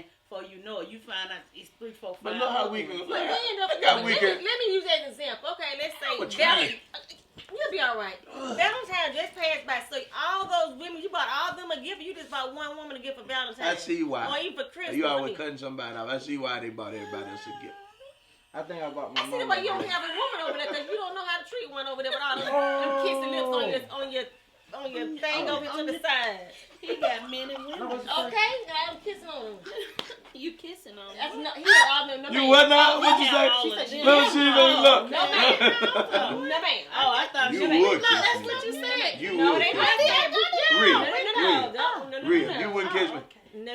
man. Before you know it, you find out it's 3, 4, 5. But look how we can. But then, let me use that as an example. Okay, let's say you'll be all right. Valentine's just passed by, so all those women, you bought all of them a gift. You just bought one woman a gift for Valentine's. I see why. Or even for Christmas. You always cutting somebody off. I see why they bought everybody else a gift. I think I bought my mom. I see why you don't have a woman over there because you don't know how to treat one over there with all them kissing lips on your thing over to the side. He got men and women. Okay, I'm kissing on him. You kissing on him. That's not. He had all them. No, You what now? What you say? She said she Let me see. Look. No, ma'am. No, ma'am. Oh, I thought you would. would. No, that's what you said. You no, would. they not saying. Real. You wouldn't kiss me. No.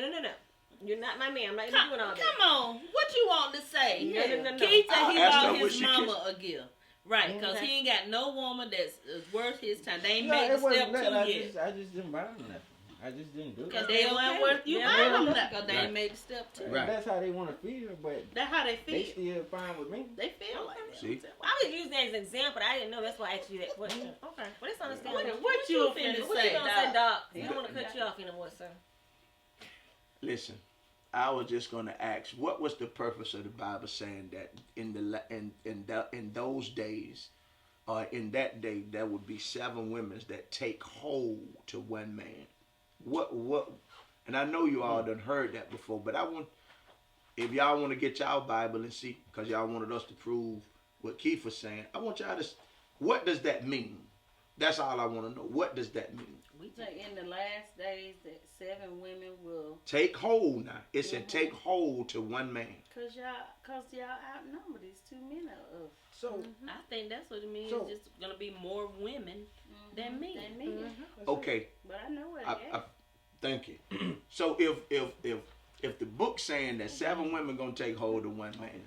You're not my man. I'm not even doing all that. Come on. What you want to say? No. Keith said he bought his mama kissed. a gift. Right, because he ain't got no woman that's worth his time. They ain't No, made it the wasn't step that. 2 yet. I just didn't buy them nothing. I just didn't do it. Because they weren't worth you buying them nothing. Because they ain't made the step 2. Right. That's how they want to feel, but That's how they feel. they still fine with me. They feel like that. See? I was using that as an example. I didn't know. That's why I asked you that question. Okay, well, it's understandable. What you finna What say, you gonna say, Doc? Doc? I don't want to cut you off anymore, sir. Listen, I was just going to ask, what was the purpose of the Bible saying that in those days, or in that day, there would be 7 women that take hold to one man? What? And I know you all done heard that before, but I want, if y'all want to get y'all Bible and see, because y'all wanted us to prove what Keith was saying, I want y'all to, what does that mean? That's all I want to know. What does that mean? We say in the last days that 7 women will take hold now. It said take hold to one man. Cause y'all outnumber these 2 men of us. So I think that's what it means. So, it's just gonna be more women than men. Okay. But I know what I thank you. So if the book's saying that 7 women gonna take hold of one man,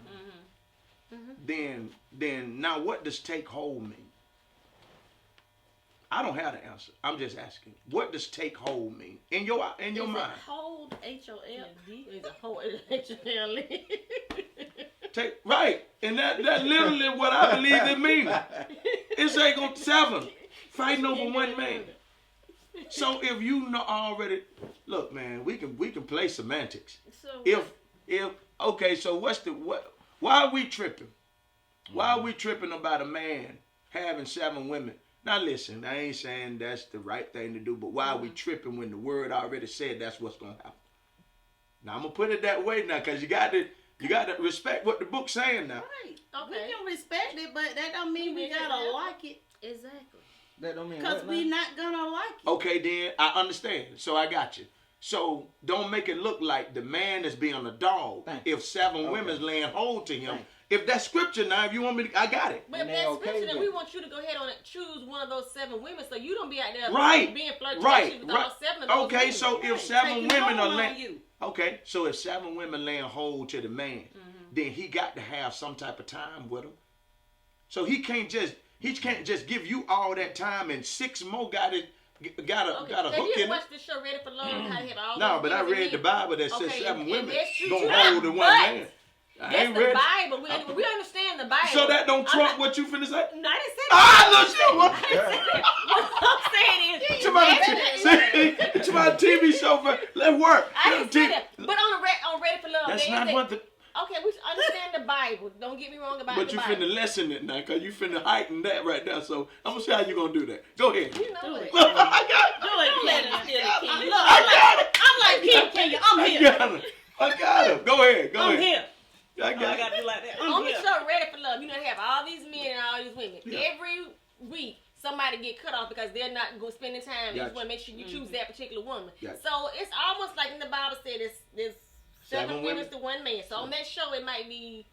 then now what does take hold mean? I don't have the answer. I'm just asking. What does take hold mean in your mind? Hold HOLD is a whole HOL. Take right, and that literally what I believe it means. It's ain't gonna 7 fighting over one man. So if you know already, look, man, we can play semantics. So if okay, so why are we tripping? Why are we tripping about a man having 7 women? Now listen, I ain't saying that's the right thing to do, but why are we tripping when the word already said that's what's gonna happen? Now I'm gonna put it that way now, cause you got to respect what the book's saying now. Right. Okay. We can respect it, but that don't mean we gotta like it. Exactly. that don't mean Because we not gonna like it. Okay, then I understand. So I got you. So don't make it look like the man is being a dog. If 7 women's laying hold to him. If that's scripture now, if you want me to, I got it. But if that's scripture, then we want you to go ahead on and choose one of those 7 women, so you don't be out there being flirtatious with all 7 of those women. Okay, so if 7 women are laying, okay, so if 7 women laying hold to the man, then he got to have some type of time with him. So he can't just give you all that time, and 6 more got a hook in it. Have you watched the show Ready for Love? How they have all No, but I read the Bible that says 7 women gonna hold to one man. That's the Bible. We understand the Bible. So that don't trump what you finna say? No, I didn't say that. What I'm saying is, it's about a TV show. Let's work. I didn't say that. But on Ready for Love, that's not what the. Okay, we understand the Bible. Don't get me wrong about but the Bible. But you finna lessen it now, cause you finna heighten that right now. So I'm gonna see how you gonna do that. Go ahead. You know it. I got it. I'm like King Kenya. I'm here. I got him. Go ahead. I'm here. I gotta do like that. On the show Ready for Love, you know they have all these men and all these women. Yeah. Every week somebody get cut off because they're not going spending time. You just want to make sure you choose that particular woman. So it's almost like in the Bible said there's 7 women to one man. So on that show it might be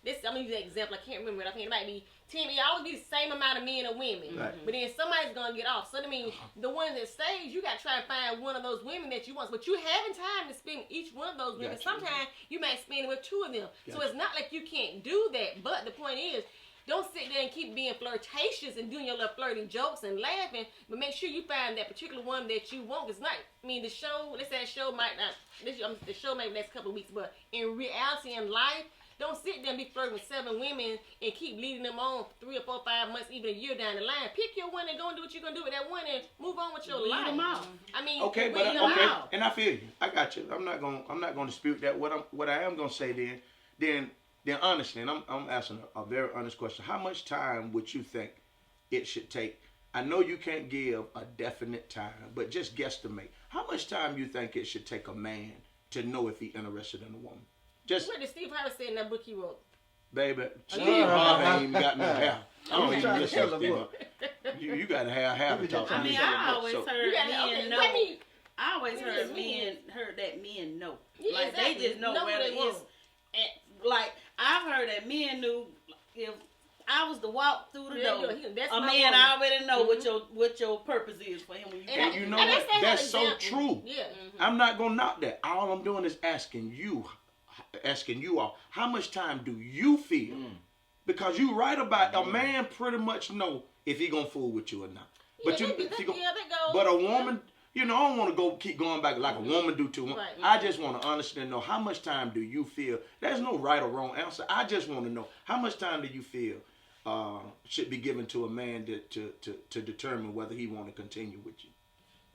this. I'm gonna use an example. I can't remember it. I think it might be 10. It always be the same amount of men and women. Right. But then somebody's gonna get off. So that means the ones that stays, you gotta try and find one of those women that you want. But you having time to spend each one of those women. Sometimes you might spend with 2 of them. So it's not like you can't do that. But the point is, don't sit there and keep being flirtatious and doing your little flirty jokes and laughing. But make sure you find that particular one that you want. It's not. I mean, the show. Let's say the show might not. The show may be the next couple of weeks. But in reality, in life, Don't sit there and be flirting with 7 women and keep leading them on 3 or 4, 5 months, even a year down the line. Pick your one and go and do what you're gonna do with that one and move on with your life. I mean, okay, and I feel you. I got you. I'm not gonna dispute that. What I am gonna say then honestly, and I'm asking a very honest question. How much time would you think it should take? I know you can't give a definite time, but just guesstimate. How much time you think it should take a man to know if he's interested in a woman? Just what did Steve Harvey say in that book he wrote? Baby, Steve Harvey ain't even got no hair. I don't even listen to Steve. You gotta have hair to talk to me. I always heard men know. I always heard that men know. Yeah, like exactly. they just know whether it's like I've heard that men knew if I was to walk through the door, a man already know what your purpose is for him when you and you know what? That's so true. Yeah. I'm not gonna knock that. All I'm doing is asking you all, how much time do you feel? Because you right about a man pretty much know if he gonna fool with you or not. But but a woman, you know, I don't want to keep going back like a woman do to him. Right. I just want to honestly know, how much time do you feel? There's no right or wrong answer. I just want to know, how much time do you feel should be given to a man to determine whether he want to continue with you?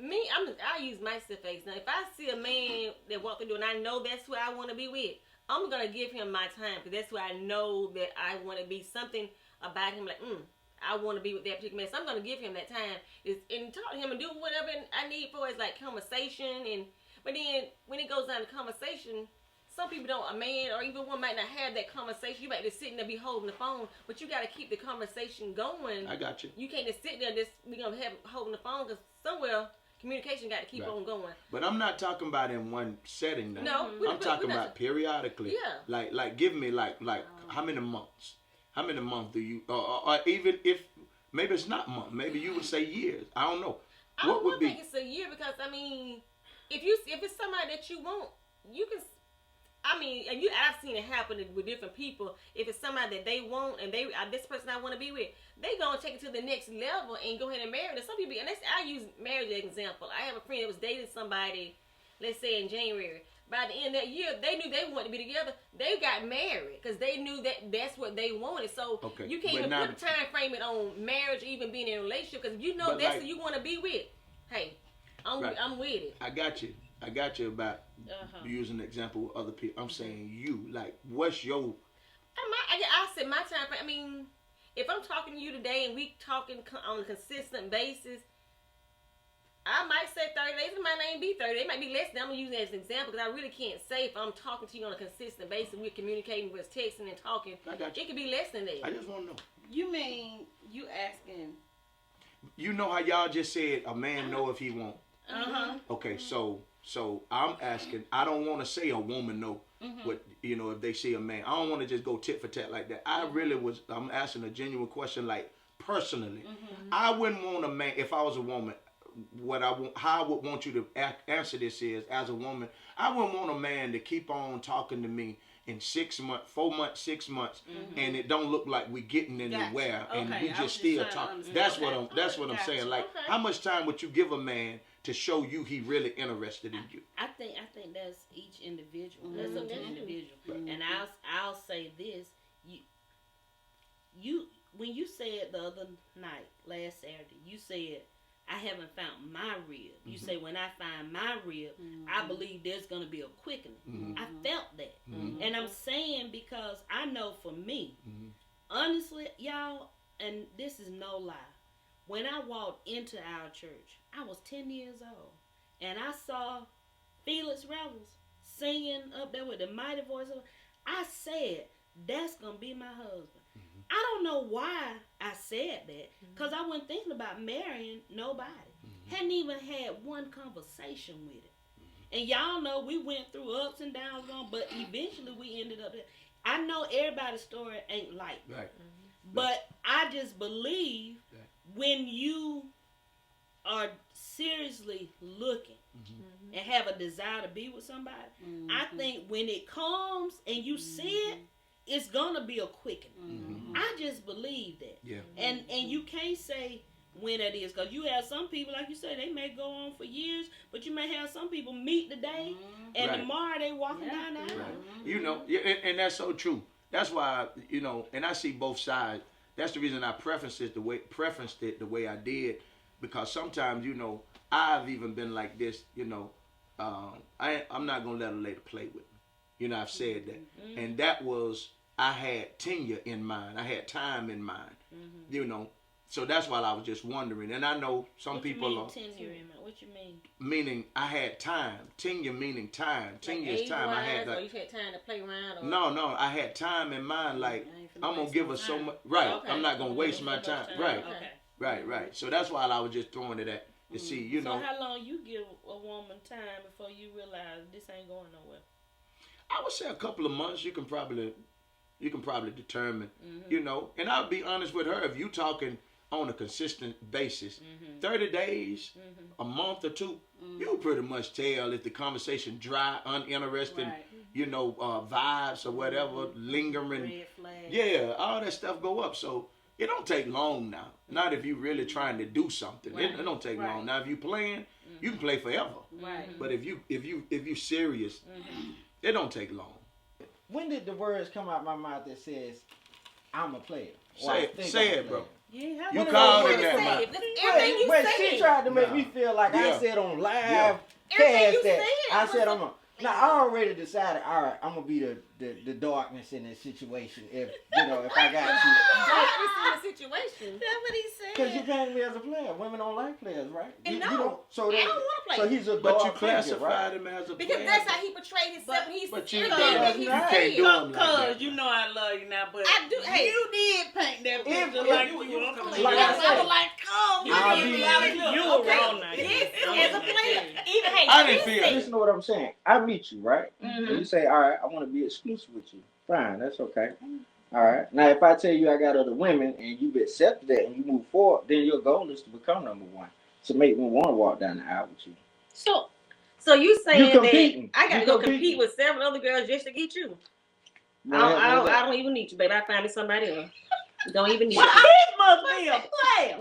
Me, I use myself as now. If I see a man that walk through the door and I know that's who I want to be with, I'm gonna give him my time because that's who I know that I want to be. Something about him like, I want to be with that particular man. So I'm gonna give him that time and talk to him and do whatever I need for is like conversation. But then when it goes down to conversation, some people don't. A man or even one might not have that conversation. You might just sitting there be holding the phone, but you got to keep the conversation going. I got you. You can't just sit there we gonna have holding the phone because somewhere communication got to keep on going. But I'm not talking about in one setting now. No, I'm talking about periodically. Yeah. Like give me like how many months? How many months do you or even if maybe it's not months, maybe you would say years. I don't know. What would be? I think it's a year because I mean, if it's somebody that you want, you can. I mean, I've seen it happen with different people. If it's somebody that they want and this person I want to be with, they gonna take it to the next level and go ahead and marry them. Some people, and I use marriage as an example. I have a friend that was dating somebody, let's say in January. By the end of that year, they knew they wanted to be together. They got married because they knew that's what they wanted. So you can't even put a time frame on marriage, even being in a relationship, because you know that's who you want to be with. Hey, I'm with it. I got you about using an example with other people. I'm saying you, like, what's your... I said my time frame. I mean, if I'm talking to you today and we talking on a consistent basis, I might say 30 days. It might not even be 30 days. It might be less than. I'm going to use that as an example because I really can't say if I'm talking to you on a consistent basis, we're communicating, we're texting and talking. I got you. It could be less than that. I just want to know. You mean you asking... You know how y'all just said a man know if he want. Okay, so I'm asking. I don't want to say a woman know what if they see a man. I don't want to just go tit for tat like that. I'm asking a genuine question. Like personally, I wouldn't want a man if I was a woman. How I would want you to answer this is, as a woman, I wouldn't want a man to keep on talking to me in 6 months, 4 months, 6 months, and it don't look like we getting anywhere, and we just still talking. That's what I'm saying. Like, how much time would you give a man to show you he really interested in you? I think that's each individual. That's up to the individual. And I'll say this: you when you said the other night, last Saturday, you said, I haven't found my rib. You say, when I find my rib, I believe there's going to be a quickening. I felt that. And I'm saying because I know for me, honestly, y'all, and this is no lie, when I walked into our church, I was 10 years old. And I saw Felix Revels singing up there with the mighty voice. I said, that's going to be my husband. I don't know why I said that, because I wasn't thinking about marrying nobody. Hadn't even had one conversation with it. And y'all know we went through ups and downs, but eventually we ended up there. I know everybody's story ain't like that. Right. But I just believe when you are seriously looking and have a desire to be with somebody, I think when it comes and you see it, it's gonna be a quickening. I just believe that. Yeah. And you can't say, when that is. Because you have some people, like you said, they may go on for years, but you may have some people meet today, and tomorrow they walking down the aisle. Right. You know, and that's so true. That's why, you know, and I see both sides. That's the reason I prefaced it the way I did, because sometimes, you know, I've even been like this, you know, I'm not going to let a lady play with me. You know, I've said that. And that was, I had tenure in mind. I had time in mind, you know. So that's why I was just wondering. And I know some people are. Tenure in mind? What you mean? Meaning I had time. Tenure meaning time. Tenure like is time. I had or you had time to play around? Or... No. I had time in mind. Like, I'm going to give her so much. Right. Okay. I'm not going to waste my time. Right. Okay. Right. So that's why I was just throwing it at to see, you know. So how long you give a woman time before you realize this ain't going nowhere? I would say a couple of months. You can probably determine, you know. And I'll be honest with her. If you talking on a consistent basis, 30 days, a month or two, you pretty much tell if the conversation dry, uninteresting, you know, vibes or whatever, lingering. Red flag. Yeah, all that stuff go up. So it don't take long now. Not if you really trying to do something. It don't take long. Now if you playing, you can play forever. Right. But if you serious, it don't take long. When did the words come out my mouth that says I'm a player? Say it, bro. Yeah, you called it that. Everything you but said. she tried to make me feel like I said on live cast that I said I'm a. Now I already decided. All right, I'm gonna be the darkness in this situation. If you know, if I got you. Darkness in the situation. That's what he said. Because you paint me as a player. Women don't like players, right? And I don't want to play. So he's a But dark you classified right? him as a because player. that's how he portrayed himself. But you everything he can't do him like that. Cause you know I love you now, but I do. Hey, you did paint that picture If like you- you were playing. like I said, was like, oh, You were wrong now. yes, as a player, even I didn't feel it. listen to what I'm saying. I meet you, right? And you say, all right, I want to be exclusive with you. Fine, that's okay. All right. Now, if I tell you I got other women and you've accepted that and you move forward, then your goal is to become number one. To make me want to walk down the aisle with you. So you saying competing. that I got to You go competing. compete with 7 other girls just to get you? Well, I don't even need you, baby. I find me somebody else. Don't even need well, you. he must be a player.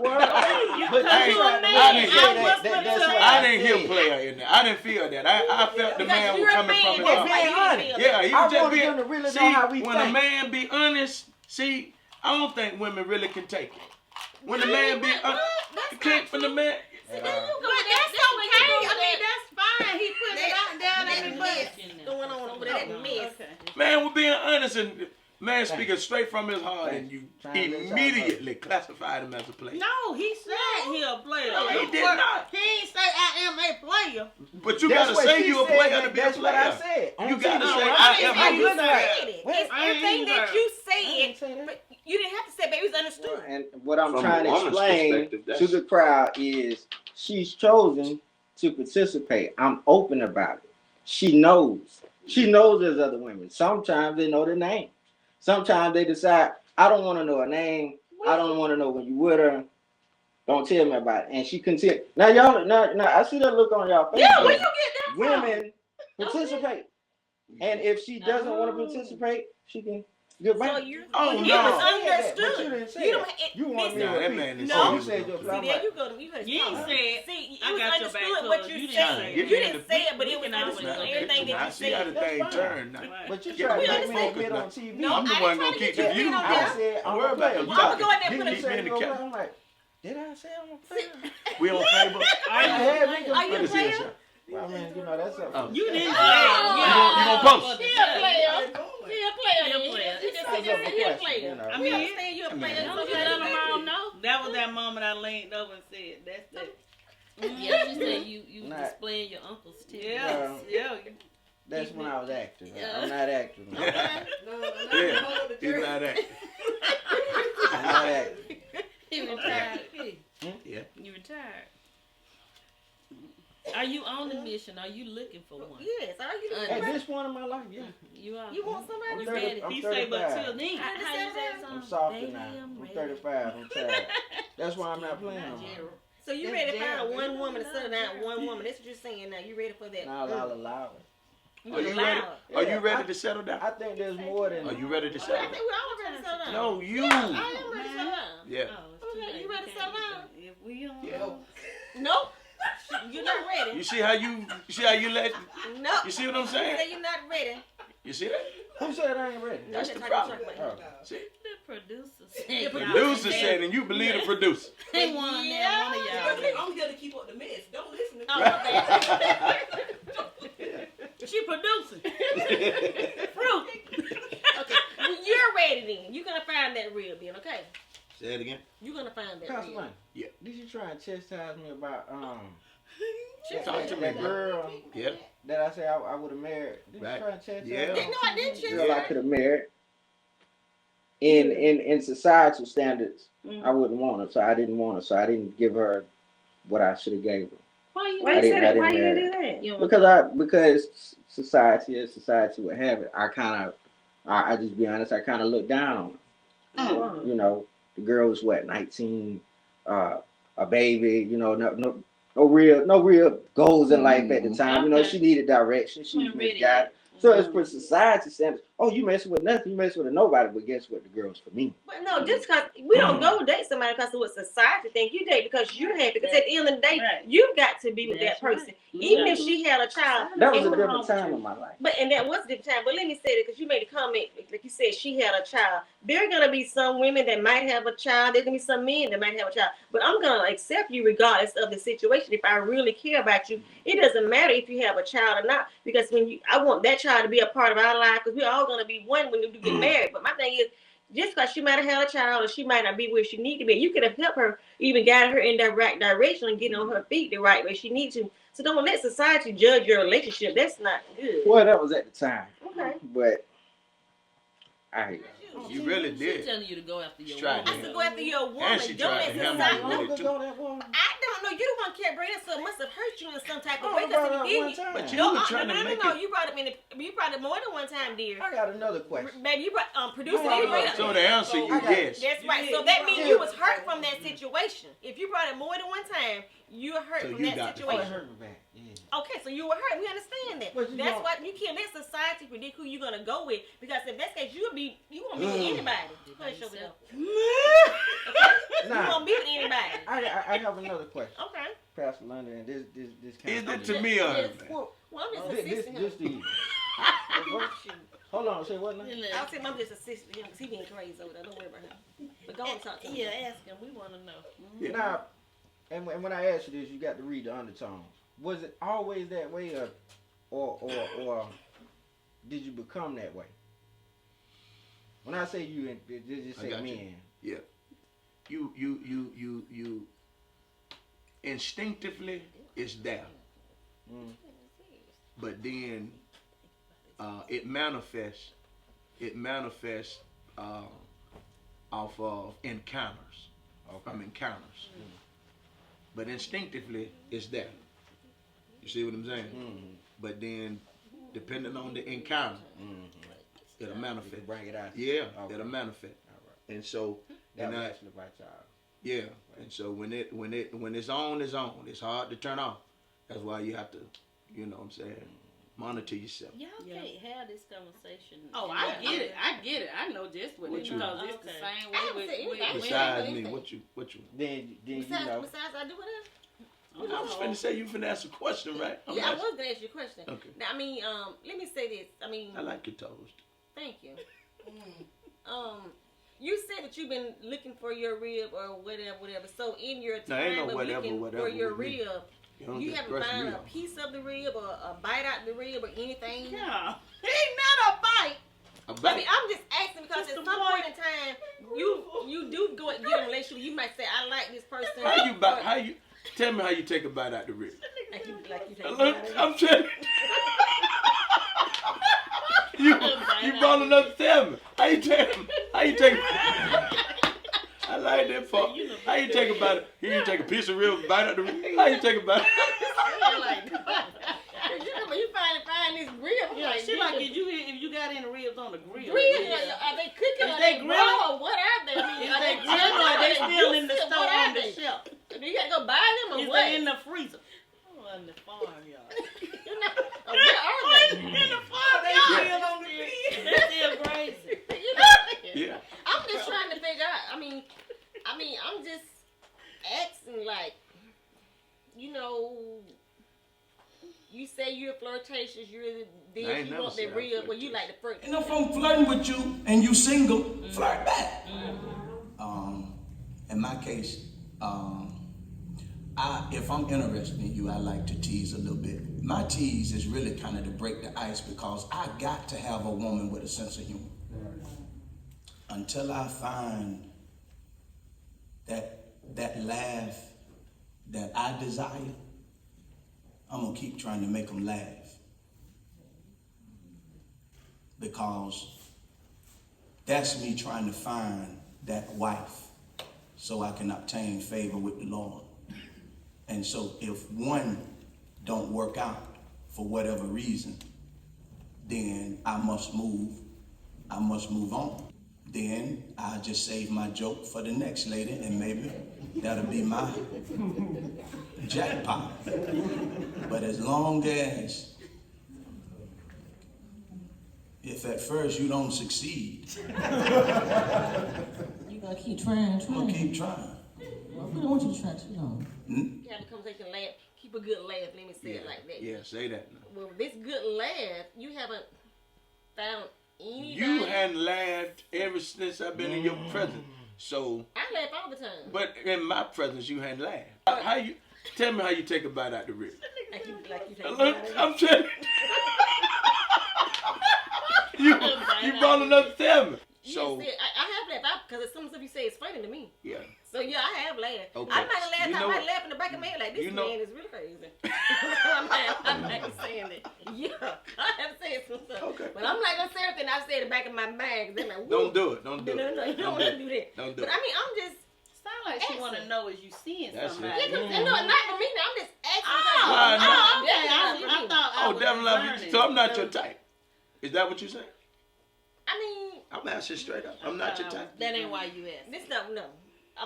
I didn't hear player in there. I didn't feel that. I felt the man was coming from his heart. Yeah, he was just being. To really See, know how we when a man be honest, see, I don't think women really can take it. When the man be honest, you can't from the man. But that's okay. I mean, that's fine. He put it out there. I mean, what's going on over there? That mess. Man was being honest and man speaking straight from his heart, and you immediately classified him as a player. No, he said he a player. No, he did not. He ain't say I am a player. But you gotta say you a player to be a That's what player. I said. You gotta say I I am you a player. said it. It's everything that you said, but you didn't have to say it, baby. It was understood. Well, and what I'm From trying a to woman's explain perspective, to that's- the crowd is she's chosen to participate. I'm open about it. She knows. She knows there's other women. Sometimes they know their name. Sometimes they decide, I don't want to know her name. I don't want to know when you with her. Don't tell me about it. And she continued. Now, y'all, now, I see that look on y'all face. Yeah, where you get that from? Women participate. And if she doesn't want to participate, she can goodbye. So you're, Oh, it no. was But you understood. didn't say You that. don't. You want me to Nah, that repeat? man is No. You said your See, flower. there you go. You You ain't said. See, I it was got your back, understood what cuz you you didn't said. say You it. didn't say it, but We it was can always understood. get Everything I that you see how the said. thing That's fine. turned now. But you Yeah, tried we to make me understand. get on TV. No, I'm the I one didn't gonna try to keep get the you view. in on I that. said I'm Worry a about player. them Well, I'm gonna go in there and Then put you a said in the you a camera. player. I'm like, did I say I'm a player? We on table. Are you Let a me see player? this. Well, I mean, you know, that's up. Oh. You didn't say it. You gonna post? He a player. He a player. He a player. He just That's said up for he a question, player. you know. I We mean, understand you a player. Don't you let them all know? that was that moment I leaned over and said, "That's that." Yeah, she said you Nah. displaying your uncle's titties. Yeah, yeah. That's when I was acting. Yeah. I'm not acting. No. Yeah, he's not that. I'm not acting. He retired. Yeah. You retired. Are you on the mission? Are you looking for one? Yes. Are you? At this point in my life, yeah. You are. You want somebody? I'm You 30, ready? I'm He say, but 35. till then. How you say something? I'm softer Baby, now. I'm I'm ready. 35. I'm tired. That's why I'm not playing no more. So you ready to find one woman to settle down one woman? That's what you're saying now. You ready for that? Now I'll allow it. Are you ready? Are you ready to settle down? I think there's more than. Are you ready to I settle think down? we all ready to settle down. No, you. I am ready to settle down. Yeah. Oh, it's Okay, you ready to settle down? If we don't Yeah. know. Nope. You're not ready. You see how you let? Nope. You see what I'm You saying? say you're not ready. You see that? Who said I ain't ready? That's Just the like problem. the truck Oh. lady. See, The producer The said. producer said, and you believe the producer. They won there, one of y'all. I'm here to keep up the mess. Don't listen to me. Oh, my bad. She producing. Fruit. Okay. Well, you're ready then. You're going to find that real then, okay? Say it again. You're going to find that Pastor real. Lane, Yeah. did you try and chastise me about Talk to me, that bro. girl Yeah. that I said I would have married? Did Right. you try and chastise Yeah. me? No, I didn't Girl, I chastise. could have married. In societal standards, Mm. I wouldn't want her, so I didn't want her, so I didn't give her what I should have gave her. Why you Why I you didn't- say I that? Why didn't you marry. do that? You Because society, as society would have it, I just be honest, I kind of looked down on her. Oh. You know, the girl was what, 19, a baby, you know, no real goals in life at the time. You know, Okay. she needed direction, she was Ready. misguided. So it's for society standards. Oh, you messing with nothing, you messing with a nobody. But guess what? The girl's for me. But no, just because we don't go date somebody because of what society think. You date because you're happy. Because at the end of the day, Right. you've got to be with That's that person. right. Even Yeah. if she had a child. That was and a different time in my life. And that was a different time. But let me say that because you made a comment, like you said, she had a child. There are gonna be some women that might have a child. There's gonna be some men that might have a child. But I'm gonna accept you regardless of the situation. If I really care about you, it doesn't matter if you have a child or not. Because I want that child to be a part of our life. Because we're all gonna be one when we get married. But my thing is, just because she might have had a child or she might not be where she need to be, you could have helped her, even guided her in that right direction and getting on her feet the right way she needs to. So don't let society judge your relationship. That's not good. Well, that was at the time. Okay. But You really She's did. telling you to go after your She tried woman. I said go after your woman. And she Don't tried let to handle society. it. How long ago that was? I don't know. You the one kept bringing this up. Must have hurt you in some type of I way. only brought it up Because one time. But you no, were trying to make no. it. You brought it more than one time, dear. I got another question. Baby, you brought producer. No, You bring it So up. the answer you I got- yes. That's right. You So did. that You means brought you it was up. hurt from that situation. If you brought it more than one time, you were hurt So from you that got the Oh, it situation. hurt me bad. Yeah. Okay, so you were hurt. We understand that. But you That's know- why you can't let society predict who you're gonna go with. Because if that's the case, you won't be with anybody. Hush over there. You Nah, won't be with anybody. I have another question, Okay. Pastor London, and this kind Is of it to me or her? Well, Well, I'm just this assisting him. to you. Hold on, say what now? I'll say I'm just assisting him because he being crazy over there. Don't worry about him. But go and talk to him. Yeah, ask him. We want to know. Yeah. Now, and when I asked you this, you got to read the undertones. Was it always that way, or did you become that way? When I say you, just I say got you. men. Yeah. You instinctively it's there. Mm. But then it manifests off of encounters. From encounters. But instinctively it's there. You see what I'm saying? Mm-hmm. But then depending on the encounter, it'll You manifest. can bring it out. Yeah, Okay. it'll manifest. All right. And so That and was I- actually my child. yeah, and so when it's on, it's on. It's hard to turn off. That's why you have to, you know what I'm saying, monitor yourself. Y'all Yeah. can't have this conversation. Oh, I get it. I get it. I know just what What it you- because it's the Okay. same I way haven't with said anything. women. Besides anything. me, what you? Then you Besides, know. besides I do whatever. I was finna say you finna ask a question, right? I'm Yeah, I asking. was gonna ask you a question. Okay. Now, I mean, let me say this. I mean, I like your toast. thank you. You said that you've been looking for your rib or whatever. So in your No, ain't time no of whatever, looking whatever for your with me. rib, don't you just haven't brush me found a off. piece of the rib or a bite out the rib or anything. Yeah. Ain't not a bite. A I mean, bite. I'm just asking because Just at the some point. point in time, you do go and get in a relationship. You might say, I like this person. How you bite? Or- How you? Tell me how you take a bite out the rib. Like you take Look, I'm telling you. You brought enough to tell me. How you take? I like that part. How you take a bite? You take a piece of rib, bite out the rib. How you take a bite? You find this rib. Yeah, she like if you got any ribs on the grill. Grill, are they cooking? Is Are they they grilling? raw or what are they? I mean, Is they grill or are they still in the juicy? store What are on the they? shelf? Do you gotta go buy them or Is what? they in the freezer? Oh, in the farm, y'all. You know, or where are they? In the farm, they still on the grill. They still crazy. You know? Yeah. I'm just trying to figure out. I mean, I'm just relationships you really did? You want that real, well, you like the first. And if I'm flirting with you and you single, flirt back. In my case, if I'm interested in you, I like to tease a little bit. My tease is really kind of to break the ice because I got to have a woman with a sense of humor. Until I find that laugh that I desire, I'm gonna keep trying to make them laugh. Because that's me trying to find that wife so I can obtain favor with the Lord. And so if one don't work out for whatever reason, then I must move on. Then I'll just save my joke for the next lady and maybe that'll be my jackpot. But as long as, if at first you don't succeed, You gotta keep trying. I'm gonna keep trying. Well, we don't want you to try too long. You have a conversation, laugh, keep a good laugh, let me say it like that. Yeah, say that. Well, this good laugh, you haven't found anybody. You hadn't laughed ever since I've been in your presence. So I laugh all the time. but in my presence you hadn't laughed. How you tell me how you take a bite out the rib? Like you take I'm telling you. You brought enough to tell me. So yes, I have laughed because some stuff you say is funny to me. yeah. So yeah, I have laughed. Okay. I might have laughed. You I know might laugh in the back of my head like this man is really crazy. I'm not saying it. Yeah, I have said some stuff. Okay. But I'm not gonna say everything I say in the back of my mind. Then like, Don't do it. Don't do it. No, you don't want to do that. Don't do But it. I mean, I'm just. Sound like she want to know is you seeing That's somebody. it. Yeah, no, not for me. I'm just asking. I definitely. So I'm not your type. Is that what you saying? I mean, I'm asking straight up. I'm not your type. That ain't why you asked. this not no.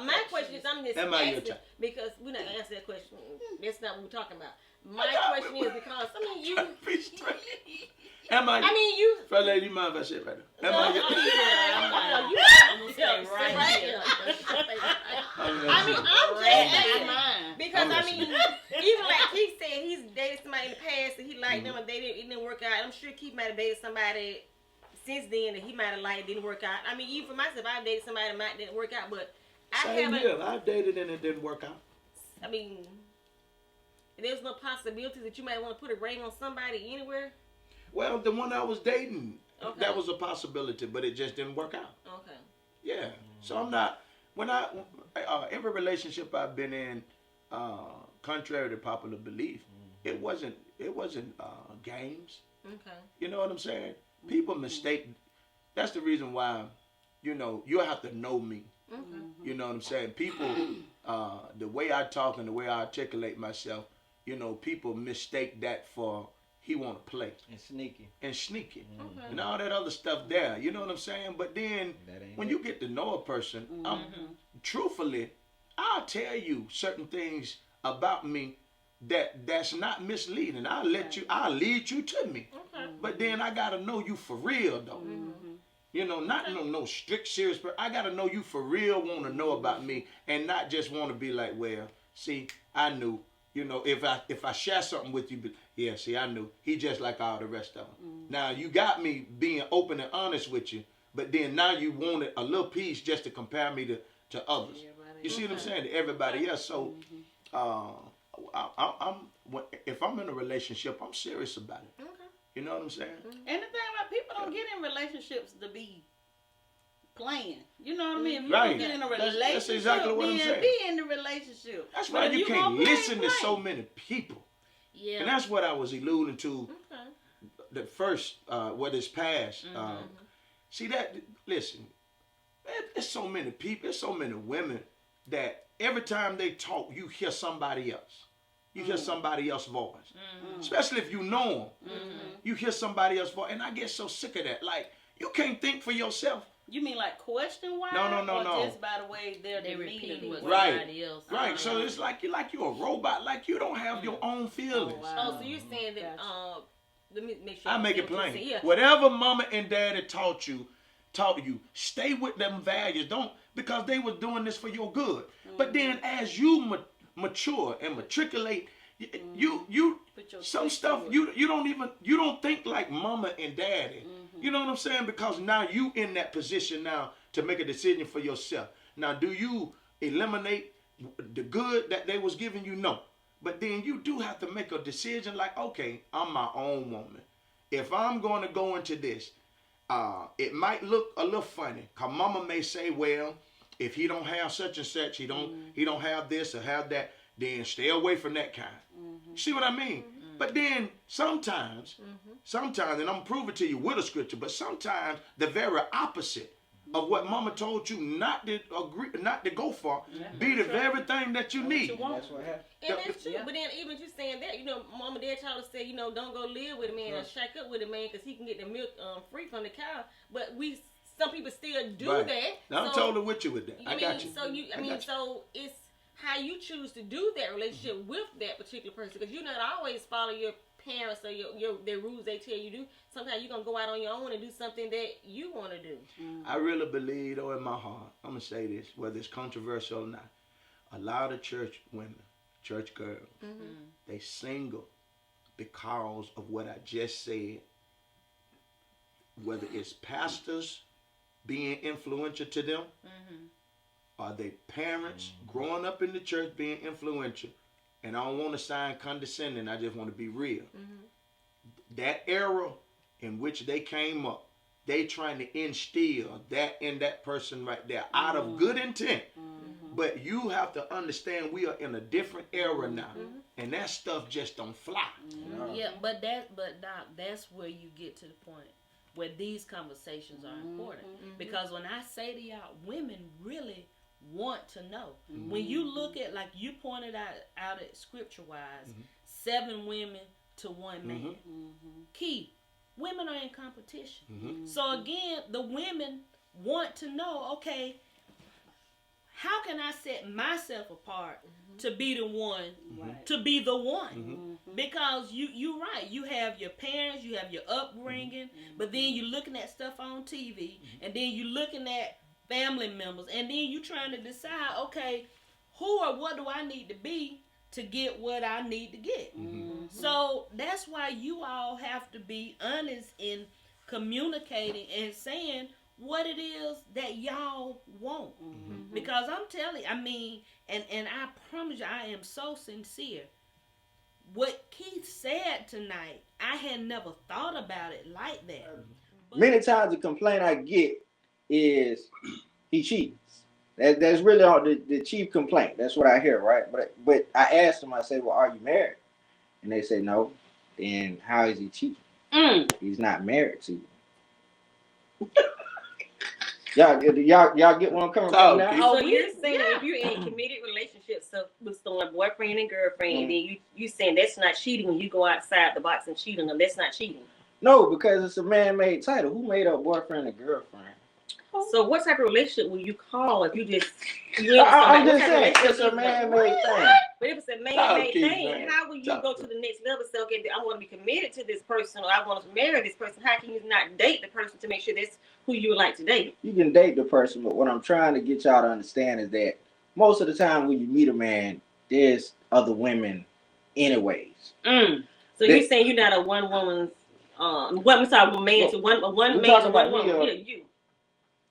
My question is, I'm just Am I your asking type? because we're not gonna answer that question. That's not what we're talking about. My question is because I mean you. Be straight. Am I? I mean you. Fella, lady, you mind if I say it right now? Am I your I'm gonna stay right here. I mean, I'm just asking because I mean, even like Keith said, he's dated somebody in the past and he liked them and it didn't work out. I'm sure Keith might have dated somebody since then that he might have liked didn't work out. I mean, even for myself, I've dated somebody that didn't work out, but I Same haven't. here. I've dated and it didn't work out. I mean, there's no possibility that you might want to put a ring on somebody anywhere. Well, the one I was dating, Okay. that was a possibility, but it just didn't work out. Okay. Yeah. So I'm not. Every relationship I've been in, contrary to popular belief, it wasn't games. Okay. You know what I'm saying? People mistake. That's the reason why, you'll have to know me. Okay. You know what I'm saying? People, the way I talk and the way I articulate myself, people mistake that for he want to play. And sneaky. Okay. And all that other stuff there. You know what I'm saying? But then when you get to know a person, truthfully, I'll tell you certain things about me that's not misleading. I'll lead you to me. Okay. But then I gotta know you for real though. Not no strict serious, but I gotta know you for real, want to know about me, and not just want to be like, well, see, I knew. If I share something with you, but yeah, see, I knew. He just like all the rest of them. Now you got me being open and honest with you, but then now you wanted a little piece just to compare me to others. You see what I'm saying? To everybody else. So, if I'm in a relationship, I'm serious about it. Okay. You know what I'm saying? And the thing about people don't get in relationships to be playing. You know what I mean? If you Right. don't get in a That's relationship, exactly what I'm then saying. be in the relationship. That's But why if you can't gonna play, listen to play. so many people. Yeah. And that's what I was alluding to. Okay. The first, what is past. See that? Listen, there's so many people, there's so many women that every time they talk, you hear somebody else. You hear somebody else's voice. Especially if you know them. You hear somebody else's voice. And I get so sick of that. Like, you can't think for yourself. You mean like question wise? No. Or just by the way they're They demeaning repeating what Right. somebody else. Right. So it's like you're a robot. Like you don't have your own feelings. Oh, so you're saying that? Let me make sure. I make it understand what you're plain. saying. Yeah. Whatever mama and daddy taught you, stay with them values. Don't, because they were doing this for your good. But then as you mature and matriculate, You some stuff you don't think like mama and daddy. You know what I'm saying? Because now you in that position now to make a decision for yourself. Now, do you eliminate the good that they was giving you? No. But then you do have to make a decision like, okay, I'm my own woman. If I'm going to go into this, it might look a little funny. Cause mama may say, well, if he don't have such and such, he don't have this or have that, then stay away from that kind. See what I mean? But then sometimes, and I'm gonna prove it to you with a scripture, but sometimes the very opposite of what mama told you not to agree, not to go for, be the very thing that you need. That's what happened. And that's true. But then even you saying that, mama and dad told us say, don't go live with a man or shake up with a man because he can get the milk free from the cow. But some people still do that. Now, I'm totally with you with that. I got you. So it's how you choose to do that relationship with that particular person, because you not always follow your parents or their rules they tell you to do. Sometimes you're going to go out on your own and do something that you want to do. I really believe, though, in my heart, I'm going to say this, whether it's controversial or not, a lot of church women, church girls, they single because of what I just said. Whether it's pastors being influential to them, or their parents growing up in the church being influential. And I don't want to sound condescending, I just want to be real. That era in which they came up, they trying to instill that in that person right there out of good intent. But you have to understand we are in a different era now. And that stuff just don't fly. Yeah, but Doc, that's where you get to the point where these conversations are important. Because when I say to y'all, women really want to know. When you look at, like you pointed out it scripture wise, 7 women to 1 man. Key, women are in competition. So again, the women want to know, okay, how can I set myself apart to be the one, to be the one? Because you're right. You have your parents, you have your upbringing, but then you're looking at stuff on TV, and then you're looking at family members, and then you trying to decide, okay, who or what do I need to be to get what I need to get? So that's why you all have to be honest in communicating and saying what it is that y'all want. Because I'm telling you, I mean, and I promise you, I am so sincere. What Keith said tonight, I had never thought about it like that. Many times the complaint I get is he cheats. That's really all the chief complaint. That's what I hear, right? But I asked them, I said, well, are you married? And they say no. Then how is he cheating? He's not married to you. Y'all get where I'm coming from now? So you're saying if you're in a committed relationship with someone, boyfriend and girlfriend, and then you saying that's not cheating when you go outside the box and cheat on them, that's not cheating? No, because it's a man-made title. Who made up boyfriend and girlfriend? So what type of relationship will you call if you just... I'm just saying, it's a man-made thing. But if it's a man-made thing, how will you go to the next level? So, okay, I want to be committed to this person, or I want to marry this person. How can you not date the person to make sure that's who you would like to date? You can date the person, but what I'm trying to get y'all to understand is that most of the time when you meet a man, there's other women anyways. So you're saying you're not a one man to one woman. Yeah, you.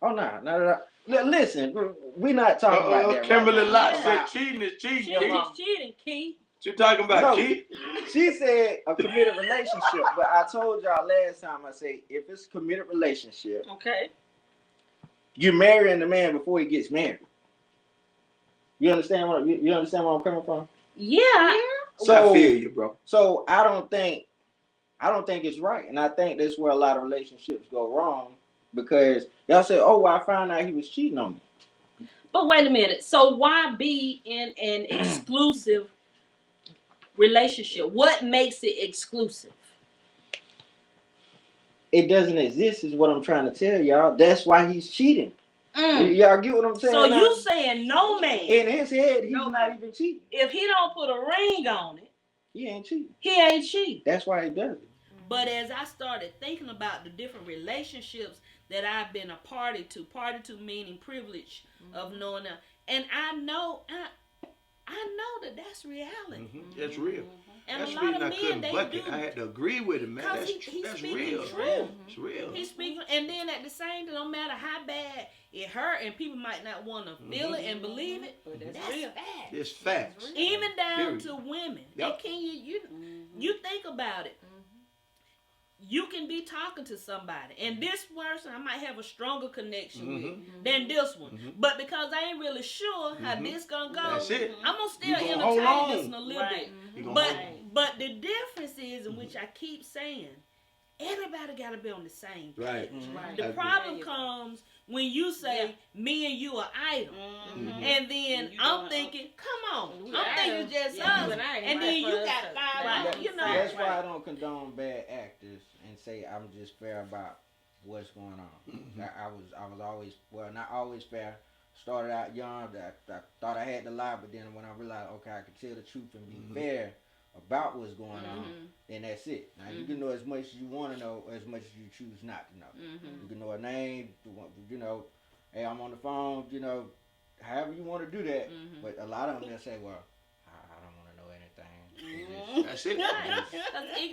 Oh, no. Listen, we're not talking about that. Kimberly Lott said cheating is cheating. Cheating is cheating, Keith. You talking about cheating? She said a committed relationship, but I told y'all last time, I say if it's a committed relationship, okay, you're marrying the man before he gets married. You understand where I'm coming from? Yeah. So I feel you, bro. So I don't think it's right, and I think that's where a lot of relationships go wrong, because y'all say, "Oh, well, I found out he was cheating on me." But wait a minute. So why be in an exclusive relationship? What makes it exclusive? It doesn't exist, is what I'm trying to tell y'all. That's why he's cheating. Y'all get what I'm saying? So you saying no man in his head, he's not even cheating. If he don't put a ring on it, he ain't cheating. He ain't cheating. That's why he does it. But as I started thinking about the different relationships that I've been a party to meaning privilege of knowing them, and I know I know that's reality. That's real. And That's a the lot reason of I men, couldn't they buck it. do. I had to agree with him, man. That's speaking real. truth. It's real. He's speaking, and then at the same time, no matter how bad it hurt, and people might not want to feel it and believe it, but that's fact. It's facts. Even down Period. to women. Yep. And can you think about it? You can be talking to somebody, and this person I might have a stronger connection with than this one. But because I ain't really sure how this gonna go, That's it. I'm gonna still gonna hold entertain on. this in a little bit. But the difference is, in which I keep saying, everybody gotta be on the same page. Right. The problem comes when you say me and you are idle, and then I'm thinking, come on, I'm thinking just us, and then you got 5, you know. That's why I don't condone bad actors and say I'm just fair about what's going on. I was always, well, not always fair. Started out young, I thought I had to lie, but then when I realized, okay, I could tell the truth and be fair about what's going on, then that's it. Now you can know as much as you want to know, as much as you choose not to know. You can know a name, you know, hey, I'm on the phone, you know, however you want to do that. But a lot of them they'll say, well, I don't want to know anything. That's it. That's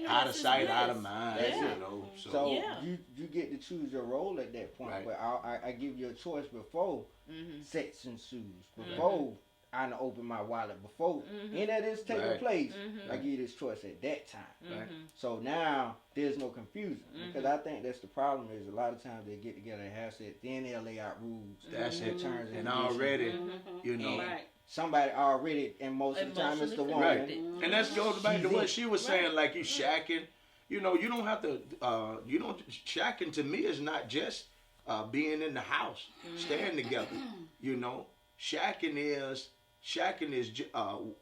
Out of sight, out of mind. That's you it. know. So you get to choose your role at that point. Right. But I give you a choice before sex ensues, before I open my wallet, before any of this taking place. I give you this choice at that time. Right. So now there's no confusion, because I think that's the problem. Is a lot of times they get together and have sex, then they'll lay out rules. That's it. Terms And already, you know. Somebody already, and most of the time it's the woman. Right. And that's goes back to what she was saying, like you shacking. You know, you don't have to, shacking to me is not just being in the house, staying together. You know, shacking is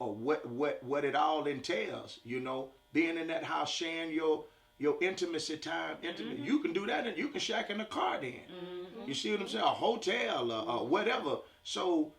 what it all entails. You know, being in that house, sharing your intimacy time. You can do that, and you can shack in a car then. You see what I'm saying? A hotel or whatever. So,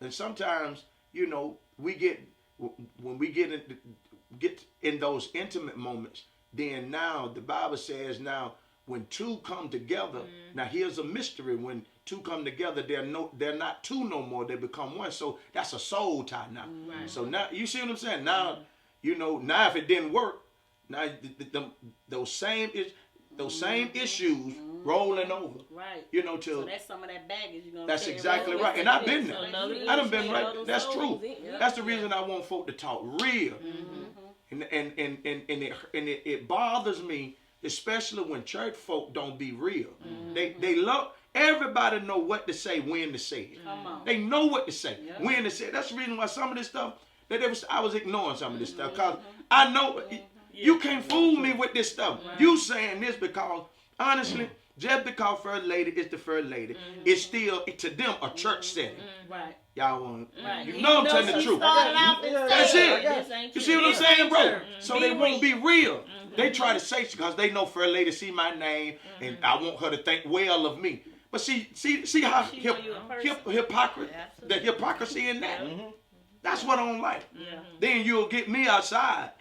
and sometimes, you know, when we get in those intimate moments, then now the Bible says now when two come together, now here's a mystery. When two come together, they're not two no more, they become one. So that's a soul tie now. So now, you see what I'm saying? Now, you know, now if it didn't work, now those same issues rolling over. Right. You know, so that's some of that baggage you're gonna. That's exactly right. And I've been there. I done been right. That's true. That's the reason I want folk to talk real. And it bothers me, especially when church folk don't be real. They love, everybody know what to say, when to say it. They know what to say, when to say it. That's the reason why some of this stuff I was ignoring some of this stuff, because I know you can't fool me with this stuff. You saying this because honestly, just because first lady is the first lady, it's still to them a church setting. Right. Y'all want, you know I'm telling the truth. That's it. You see what I'm saying, bro? So they won't be real. They try to say, because they know first lady see my name, and I want her to think well of me. But see how the hypocrisy in that. That's what I don't like. Then you'll get me outside.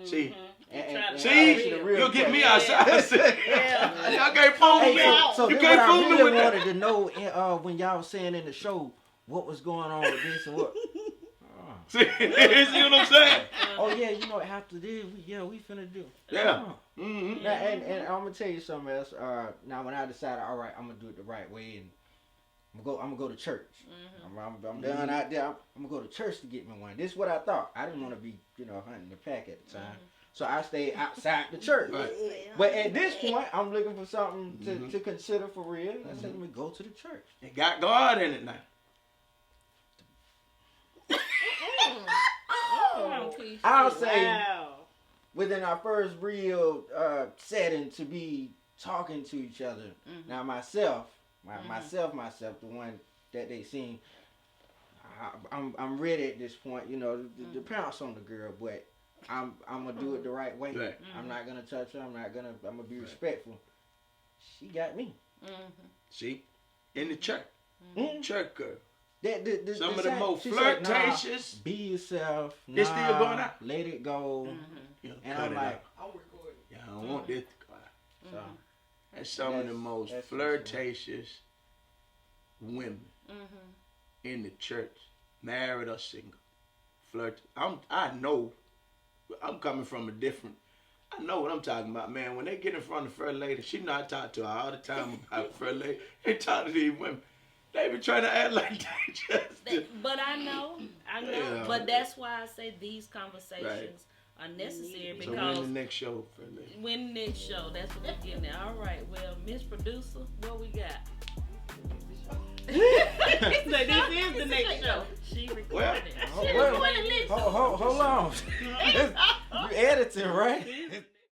See. You'll get me outside. Y'all can't fool me. So you can't fool me with that. I wanted to know when y'all was saying in the show what was going on with this and what. See what I'm saying? Oh yeah, you know after this, we finna do. Yeah. Now, and I'm gonna tell you something else. Now when I decided, all right, I'm gonna do it the right way, and I'm gonna go to church. I'm done out there. I'm gonna go to church to get me one. This is what I thought. I didn't want to be, hunting the pack at the time. So I stayed outside the church. Right. But at this point, I'm looking for something to consider for real. I said, let me go to the church. It got God in it now. I'll say within our first real setting to be talking to each other. Now myself, the one that they seen, I'm ready at this point, to pounce on the girl, but I'm gonna do it the right way. Right. I'm not gonna touch her. I'm gonna be respectful. She got me. See, in the church, church girl. Some of the most flirtatious. Said, nah, be yourself. It's still going out. Let it go. And I'm like, I'm recording. I don't want this to go out. So that's some of the most flirtatious women in the church married or single, flirt. I know. I'm coming from a different. I know what I'm talking about, man. When they get in front of first lady, she know I talk to her all the time about first lady. They talk to these women. They be trying to act like they just. But I know. Yeah. But that's why I say these conversations are necessary because. So when the next show, first lady? When the next show, that's what we're getting at. All right. Well, Miss Producer, what we got? So this is the next show. She recorded. Hold on. You editing, right?